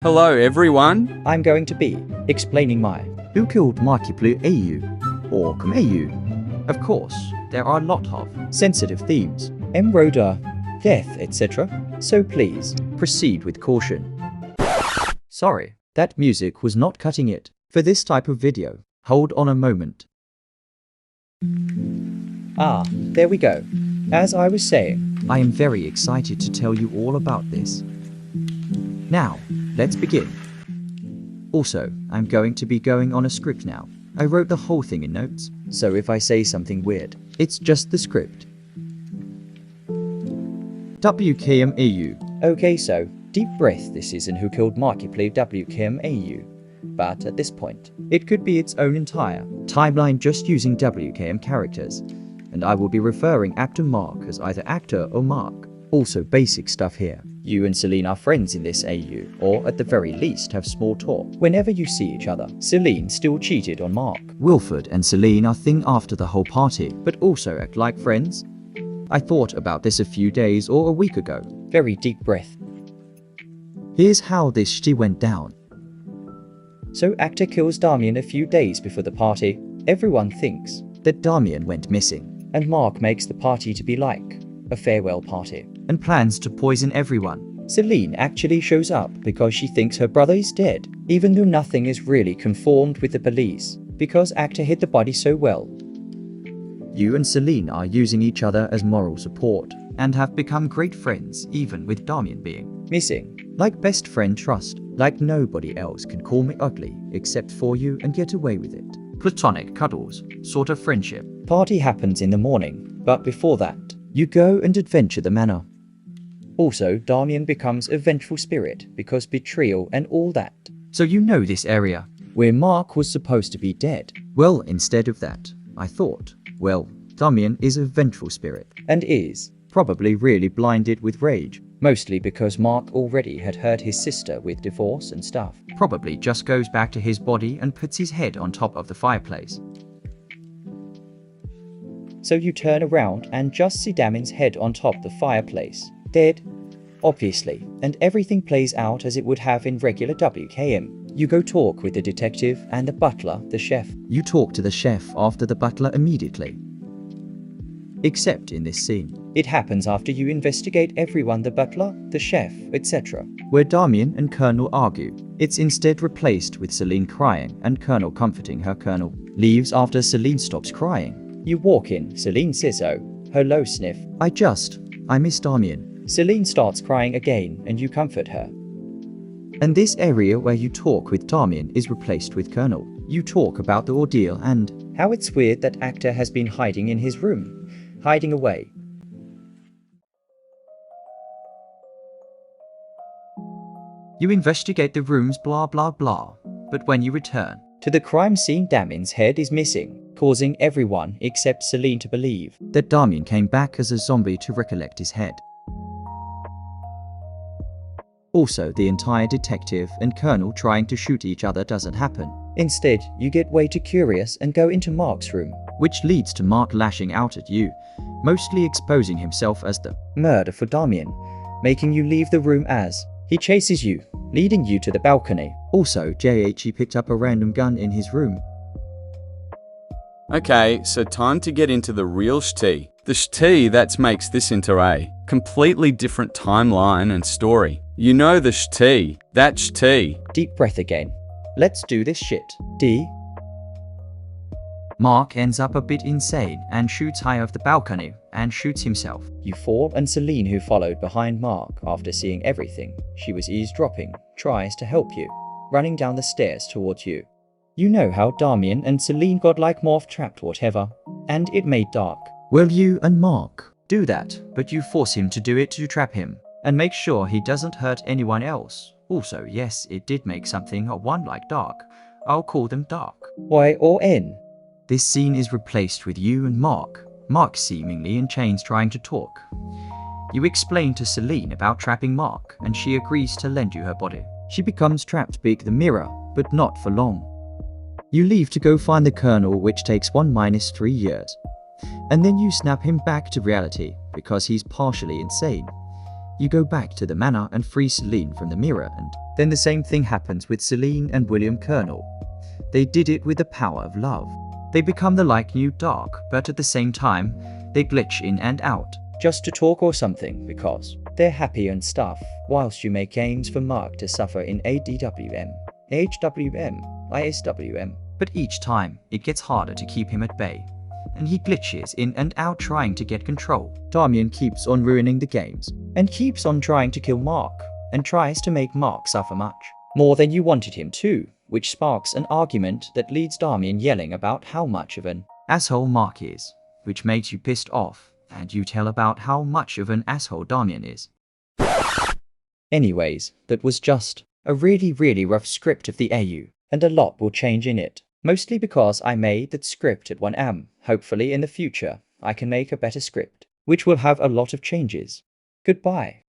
Hello everyone. I'm going to be explaining my Who Killed Markiplier AU or WKM AU. Of course, there are a lot of sensitive themes, murder, death, etc. So please proceed with caution. Sorry, that music was not cutting it for this type of video. Hold on a moment. There we go. As I was saying, I am very excited to tell you all about this. Now, let's begin. Also, I'm going to be going on a script now. I wrote the whole thing in notes, so if I say something weird, it's just the script. WKM AU. Okay, so, deep breath, this isn't Who Killed Markiplier WKM AU. But at this point, it could be its own entire timeline just using WKM characters. And I will be referring actor Mark as either actor or Mark. Also basic stuff here. You and Celine are friends in this AU, or at the very least have small talk whenever you see each other. Celine still cheated on Mark. Wilfred and Celine are thing after the whole party, but also act like friends. I thought about this a few days or a week ago. Very deep breath. Here's how this shit went down. So actor kills Damien a few days before the party. Everyone thinks that Damien went missing, and Mark makes the party to be like a farewell party and plans to poison everyone. Celine actually shows up because she thinks her brother is dead, even though nothing is really confirmed with the police, because actor hid the body so well. You and Celine are using each other as moral support and have become great friends even with Damien being missing. Like best friend trust, like nobody else can call me ugly except for you and get away with it. Platonic cuddles, sort of friendship. Party happens in the morning, but before that, you go and adventure the manor. Also, Damien becomes a vengeful spirit because betrayal and all that. So you know this area, where Mark was supposed to be dead. Well, instead of that, I thought, well, Damien is a vengeful spirit. And is probably really blinded with rage. Mostly because Mark already had hurt his sister with divorce and stuff. Probably just goes back to his body and puts his head on top of the fireplace. So you turn around and just see Damien's head on top of the fireplace. Dead, obviously, and everything plays out as it would have in regular WKM. You go talk with the detective and the butler, the chef. You talk to the chef after the butler immediately. Except in this scene. It happens after you investigate everyone, the butler, the chef, etc. Where Damien and Colonel argue. It's instead replaced with Celine crying and Colonel comforting her. Colonel leaves after Celine stops crying. You walk in, Celine says oh, her low sniff. I miss Damien. Celine starts crying again and you comfort her. And this area where you talk with Damien is replaced with Colonel. You talk about the ordeal and how it's weird that actor has been hiding in his room, hiding away. You investigate the rooms blah blah blah, but when you return to the crime scene, Damien's head is missing, causing everyone except Celine to believe that Damien came back as a zombie to recollect his head. Also, the entire detective and Colonel trying to shoot each other doesn't happen. Instead, you get way too curious and go into Mark's room, which leads to Mark lashing out at you, mostly exposing himself as the murderer for Damien, making you leave the room as he chases you, leading you to the balcony. Also, he picked up a random gun in his room. Okay, so time to get into the real shti. The shti that makes this into a completely different timeline and story. You know the shti, that shti. Deep breath again. Let's do this shit. Mark ends up a bit insane and shoots high off the balcony and shoots himself. You fall and Celine, who followed behind Mark after seeing everything, she was eavesdropping, tries to help you, running down the stairs towards you. You know how Damien and Celine got like morph trapped whatever, and it made dark. Well, you and Mark do that, but you force him to do it to trap him and make sure he doesn't hurt anyone else. Also, yes, it did make something or one like dark. I'll call them dark. Y or N. This scene is replaced with you and Mark. Mark seemingly in chains trying to talk. You explain to Celine about trapping Mark and she agrees to lend you her body. She becomes trapped big the mirror, but not for long. You leave to go find the Colonel, which takes 1-3 years. And then you snap him back to reality because he's partially insane. You go back to the manor and free Celine from the mirror, and then the same thing happens with Celine and William Colonel. They did it with the power of love. They become the like-new dark, but at the same time, they glitch in and out, just to talk or something, because they're happy and stuff, whilst you make aims for Mark to suffer in ADWM, HWM, ISWM. But each time, it gets harder to keep him at bay, and he glitches in and out trying to get control. Damian keeps on ruining the games, and keeps on trying to kill Mark, and tries to make Mark suffer much, more than you wanted him to, which sparks an argument that leads Damian yelling about how much of an asshole Mark is, which makes you pissed off, and you tell about how much of an asshole Damian is. Anyways, that was just a really rough script of the AU, and a lot will change in it, mostly because I made that script at 1am. Hopefully in the future, I can make a better script, which will have a lot of changes. Goodbye.